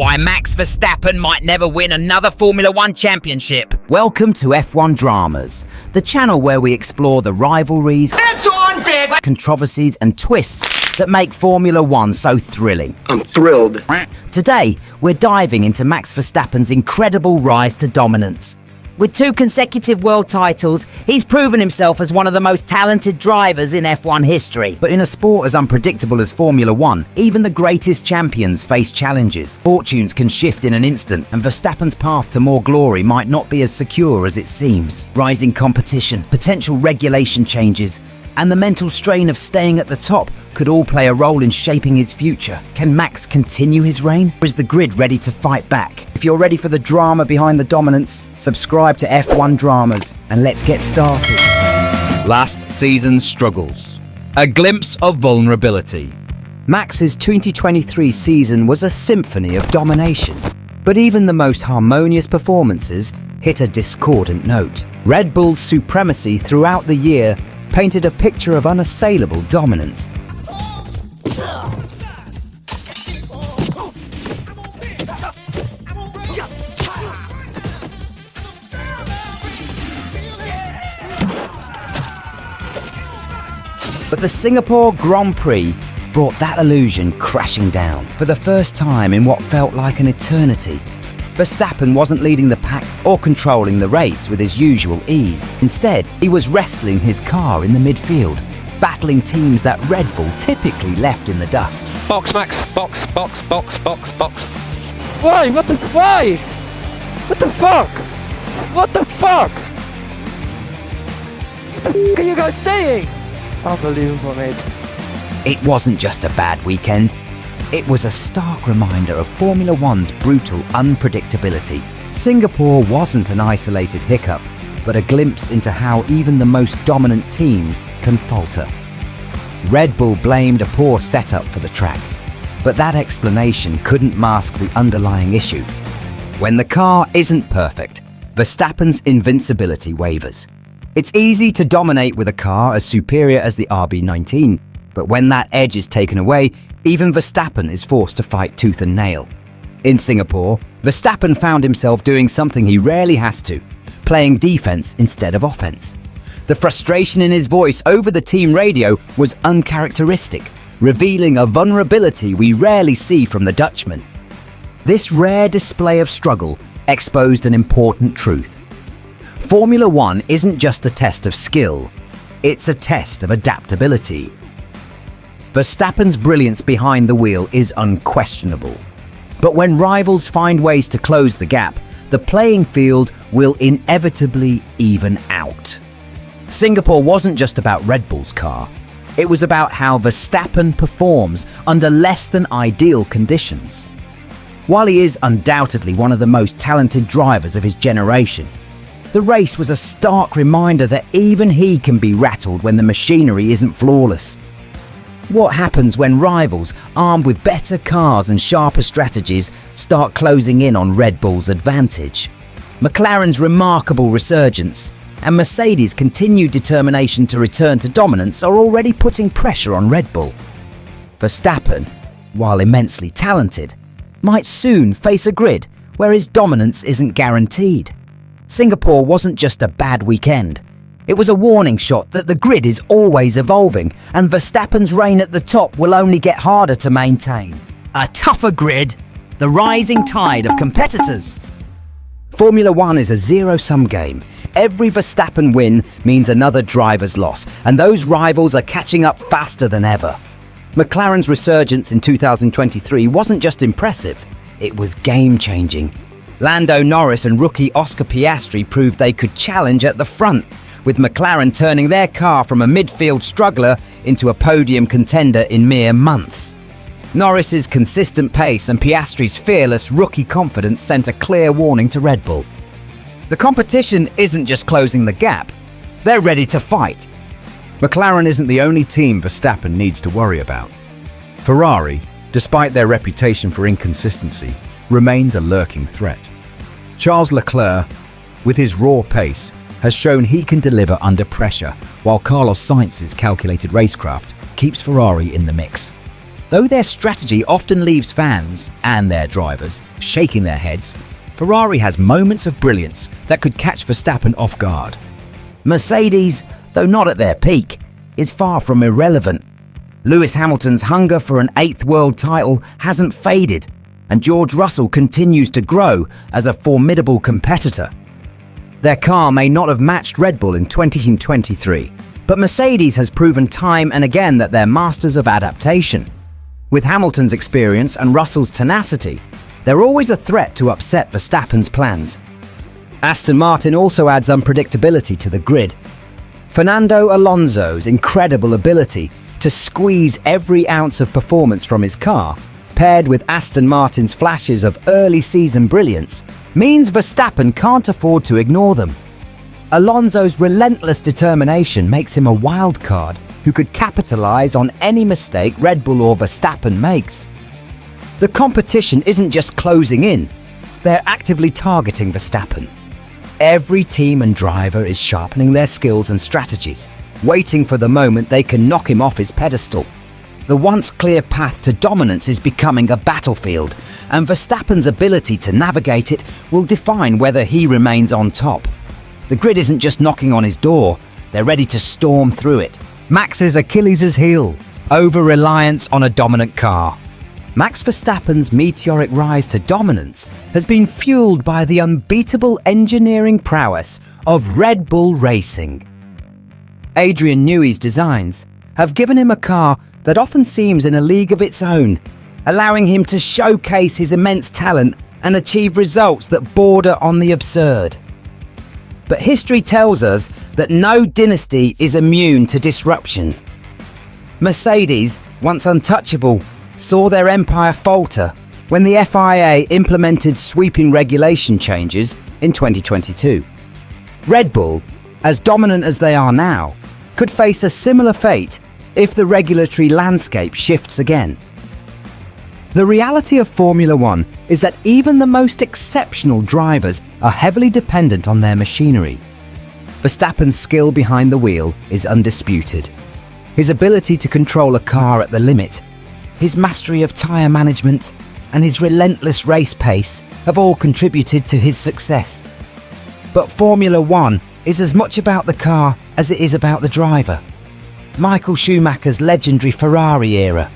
Why Max Verstappen might never win another Formula One championship. Welcome to F1 Dramas, the channel where we explore the rivalries, controversies and twists that make Formula One so thrilling. I'm thrilled. Today, we're diving into Max Verstappen's incredible rise to dominance. With 2 consecutive world titles, he's proven himself as one of the most talented drivers in F1 history. But in a sport as unpredictable as Formula One, even the greatest champions face challenges. Fortunes can shift in an instant, and Verstappen's path to more glory might not be as secure as it seems. Rising competition, potential regulation changes, and the mental strain of staying at the top could all play a role in shaping his future. Can Max continue his reign, or is the grid ready to fight back? If you're ready for the drama behind the dominance, subscribe to F1 Dramas and let's get started. Last season's struggles. A glimpse of vulnerability. Max's 2023 season was a symphony of domination, but even the most harmonious performances hit a discordant note. Red Bull's supremacy throughout the year painted a picture of unassailable dominance. But the Singapore Grand Prix brought that illusion crashing down. For the first time in what felt like an eternity, Verstappen wasn't leading the pack or controlling the race with his usual ease. Instead, he was wrestling his car in the midfield, battling teams that Red Bull typically left in the dust. Box, Max. Box. Why? What the fuck? What the fuck? What the fuck are you guys saying? Unbelievable, mate. It wasn't just a bad weekend. It was a stark reminder of Formula One's brutal unpredictability. Singapore wasn't an isolated hiccup, but a glimpse into how even the most dominant teams can falter. Red Bull blamed a poor setup for the track, but that explanation couldn't mask the underlying issue. When the car isn't perfect, Verstappen's invincibility wavers. It's easy to dominate with a car as superior as the RB19, but when that edge is taken away, even Verstappen is forced to fight tooth and nail. In Singapore, Verstappen found himself doing something he rarely has to, playing defense instead of offense. The frustration in his voice over the team radio was uncharacteristic, revealing a vulnerability we rarely see from the Dutchman. This rare display of struggle exposed an important truth. Formula One isn't just a test of skill, it's a test of adaptability. Verstappen's brilliance behind the wheel is unquestionable. But when rivals find ways to close the gap, the playing field will inevitably even out. Singapore wasn't just about Red Bull's car. It was about how Verstappen performs under less than ideal conditions. While he is undoubtedly one of the most talented drivers of his generation, the race was a stark reminder that even he can be rattled when the machinery isn't flawless. What happens when rivals, armed with better cars and sharper strategies, start closing in on Red Bull's advantage? McLaren's remarkable resurgence and Mercedes' continued determination to return to dominance are already putting pressure on Red Bull. Verstappen, while immensely talented, might soon face a grid where his dominance isn't guaranteed. Singapore wasn't just a bad weekend. It was a warning shot that the grid is always evolving and Verstappen's reign at the top will only get harder to maintain. A tougher grid, the rising tide of competitors. Formula One is a zero-sum game. Every Verstappen win means another driver's loss, and those rivals are catching up faster than ever. McLaren's resurgence in 2023 wasn't just impressive, it was game-changing. Lando Norris and rookie Oscar Piastri proved they could challenge at the front, with McLaren turning their car from a midfield struggler into a podium contender in mere months. Norris's consistent pace and Piastri's fearless rookie confidence sent a clear warning to Red Bull. The competition isn't just closing the gap, they're ready to fight. McLaren isn't the only team Verstappen needs to worry about. Ferrari, despite their reputation for inconsistency, remains a lurking threat. Charles Leclerc, with his raw pace, has shown he can deliver under pressure, while Carlos Sainz's calculated racecraft keeps Ferrari in the mix. Though their strategy often leaves fans and their drivers shaking their heads, Ferrari has moments of brilliance that could catch Verstappen off guard. Mercedes, though not at their peak, is far from irrelevant. Lewis Hamilton's hunger for an 8th world title hasn't faded, and George Russell continues to grow as a formidable competitor. Their car may not have matched Red Bull in 2023, but Mercedes has proven time and again that they're masters of adaptation. With Hamilton's experience and Russell's tenacity, they're always a threat to upset Verstappen's plans. Aston Martin also adds unpredictability to the grid. Fernando Alonso's incredible ability to squeeze every ounce of performance from his car, paired with Aston Martin's flashes of early season brilliance, means Verstappen can't afford to ignore them. Alonso's relentless determination makes him a wild card who could capitalize on any mistake Red Bull or Verstappen makes. The competition isn't just closing in, they're actively targeting Verstappen. Every team and driver is sharpening their skills and strategies, waiting for the moment they can knock him off his pedestal. The once clear path to dominance is becoming a battlefield, and Verstappen's ability to navigate it will define whether he remains on top. The grid isn't just knocking on his door, they're ready to storm through it. Max's Achilles' heel, over-reliance on a dominant car. Max Verstappen's meteoric rise to dominance has been fueled by the unbeatable engineering prowess of Red Bull Racing. Adrian Newey's designs have given him a car that often seems in a league of its own, allowing him to showcase his immense talent and achieve results that border on the absurd. But history tells us that no dynasty is immune to disruption. Mercedes, once untouchable, saw their empire falter when the FIA implemented sweeping regulation changes in 2022. Red Bull, as dominant as they are now, could face a similar fate if the regulatory landscape shifts again. The reality of Formula One is that even the most exceptional drivers are heavily dependent on their machinery. Verstappen's skill behind the wheel is undisputed. His ability to control a car at the limit, his mastery of tyre management, and his relentless race pace have all contributed to his success. But Formula One is as much about the car as it is about the driver. Michael Schumacher's legendary Ferrari era,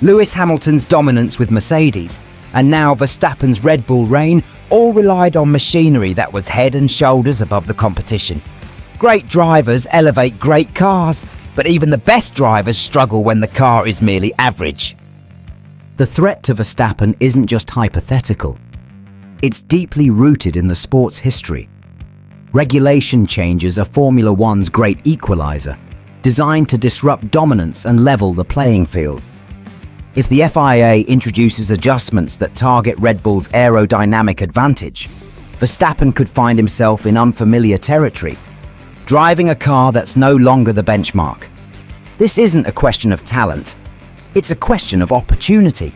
Lewis Hamilton's dominance with Mercedes, and now Verstappen's Red Bull reign all relied on machinery that was head and shoulders above the competition. Great drivers elevate great cars, but even the best drivers struggle when the car is merely average. The threat to Verstappen isn't just hypothetical. It's deeply rooted in the sport's history. Regulation changes are Formula One's great equalizer, designed to disrupt dominance and level the playing field. If the FIA introduces adjustments that target Red Bull's aerodynamic advantage, Verstappen could find himself in unfamiliar territory, driving a car that's no longer the benchmark. This isn't a question of talent, it's a question of opportunity.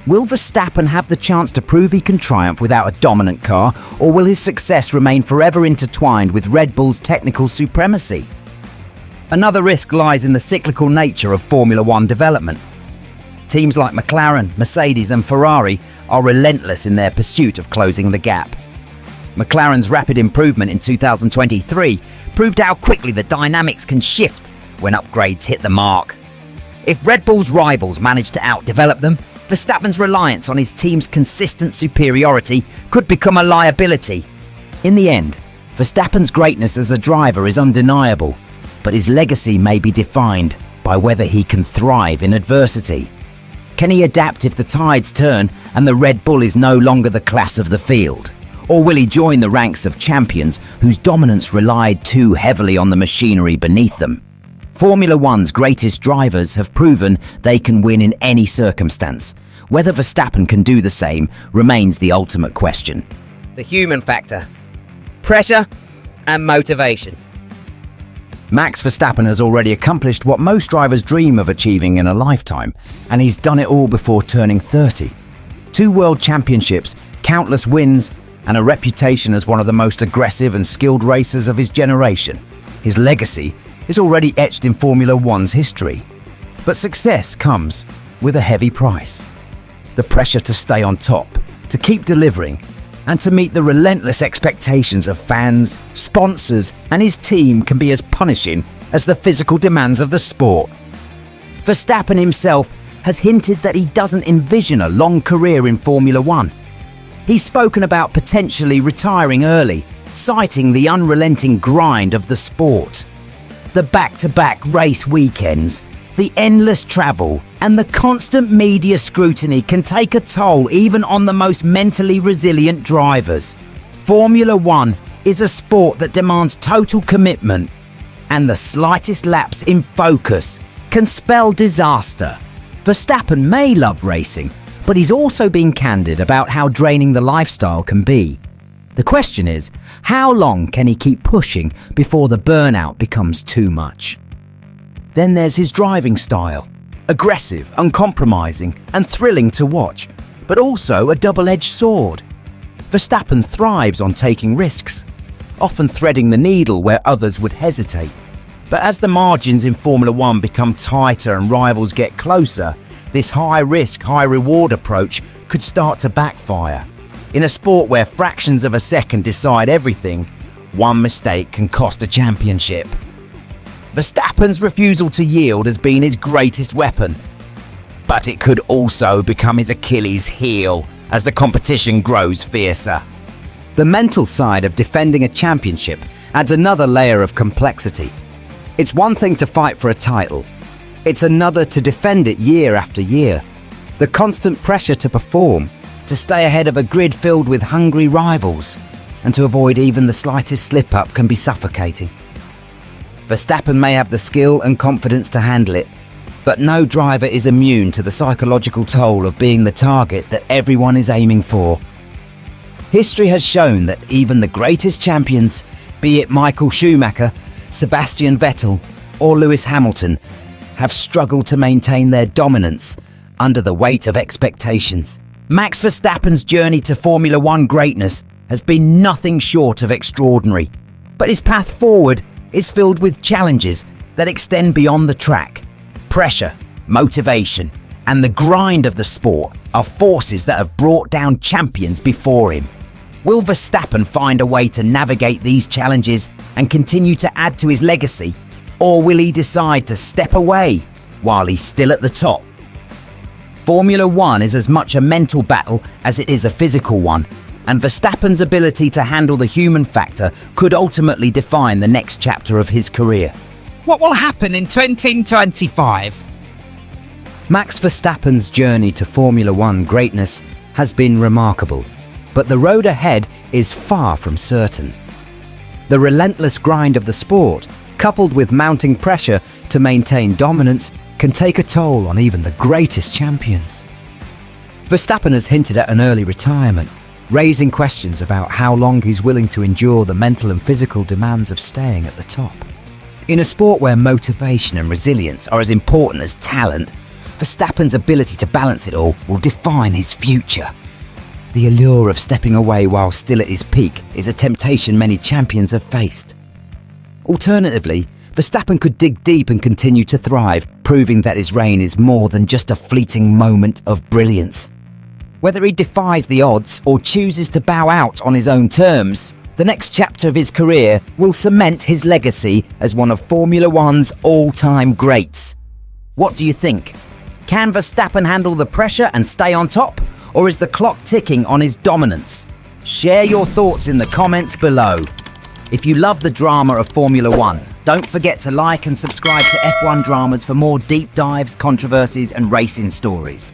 Will Verstappen have the chance to prove he can triumph without a dominant car, or will his success remain forever intertwined with Red Bull's technical supremacy? Another risk lies in the cyclical nature of Formula One development. Teams like McLaren, Mercedes and Ferrari are relentless in their pursuit of closing the gap. McLaren's rapid improvement in 2023 proved how quickly the dynamics can shift when upgrades hit the mark. If Red Bull's rivals manage to outdevelop them, Verstappen's reliance on his team's consistent superiority could become a liability. In the end, Verstappen's greatness as a driver is undeniable, but his legacy may be defined by whether he can thrive in adversity. Can he adapt if the tides turn and the Red Bull is no longer the class of the field? Or will he join the ranks of champions whose dominance relied too heavily on the machinery beneath them? Formula One's greatest drivers have proven they can win in any circumstance. Whether Verstappen can do the same remains the ultimate question. The human factor, pressure and motivation. Max Verstappen has already accomplished what most drivers dream of achieving in a lifetime, and he's done it all before turning 30. 2 world championships, countless wins, and a reputation as one of the most aggressive and skilled racers of his generation. His legacy is already etched in Formula One's history. But success comes with a heavy price. The pressure to stay on top, to keep delivering, and to meet the relentless expectations of fans, sponsors, and his team can be as punishing as the physical demands of the sport. Verstappen himself has hinted that he doesn't envision a long career in Formula One. He's spoken about potentially retiring early, citing the unrelenting grind of the sport. The back-to-back race weekends, the endless travel, and the constant media scrutiny can take a toll even on the most mentally resilient drivers. Formula One is a sport that demands total commitment, and the slightest lapse in focus can spell disaster. Verstappen may love racing, but he's also been candid about how draining the lifestyle can be. The question is, how long can he keep pushing before the burnout becomes too much? Then there's his driving style. Aggressive, uncompromising, and thrilling to watch, but also a double-edged sword. Verstappen thrives on taking risks, often threading the needle where others would hesitate. But as the margins in Formula One become tighter and rivals get closer, this high-risk, high-reward approach could start to backfire. In a sport where fractions of a second decide everything, one mistake can cost a championship. Verstappen's refusal to yield has been his greatest weapon, but it could also become his Achilles heel as the competition grows fiercer. The mental side of defending a championship adds another layer of complexity. It's one thing to fight for a title. It's another to defend it year after year. The constant pressure to perform, to stay ahead of a grid filled with hungry rivals, and to avoid even the slightest slip-up can be suffocating. Verstappen may have the skill and confidence to handle it, but no driver is immune to the psychological toll of being the target that everyone is aiming for. History has shown that even the greatest champions, be it Michael Schumacher, Sebastian Vettel, or Lewis Hamilton, have struggled to maintain their dominance under the weight of expectations. Max Verstappen's journey to Formula One greatness has been nothing short of extraordinary, but his path forward is filled with challenges that extend beyond the track. Pressure, motivation, and the grind of the sport are forces that have brought down champions before him. Will Verstappen find a way to navigate these challenges and continue to add to his legacy, or will he decide to step away while he's still at the top? Formula One is as much a mental battle as it is a physical one, and Verstappen's ability to handle the human factor could ultimately define the next chapter of his career. What will happen in 2025? Max Verstappen's journey to Formula One greatness has been remarkable, but the road ahead is far from certain. The relentless grind of the sport, coupled with mounting pressure to maintain dominance, can take a toll on even the greatest champions. Verstappen has hinted at an early retirement, raising questions about how long he's willing to endure the mental and physical demands of staying at the top. In a sport where motivation and resilience are as important as talent, Verstappen's ability to balance it all will define his future. The allure of stepping away while still at his peak is a temptation many champions have faced. Alternatively, Verstappen could dig deep and continue to thrive, proving that his reign is more than just a fleeting moment of brilliance. Whether he defies the odds or chooses to bow out on his own terms, the next chapter of his career will cement his legacy as one of Formula One's all-time greats. What do you think? Can Verstappen handle the pressure and stay on top, or is the clock ticking on his dominance? Share your thoughts in the comments below. If you love the drama of Formula One, don't forget to like and subscribe to F1 Dramas for more deep dives, controversies and racing stories.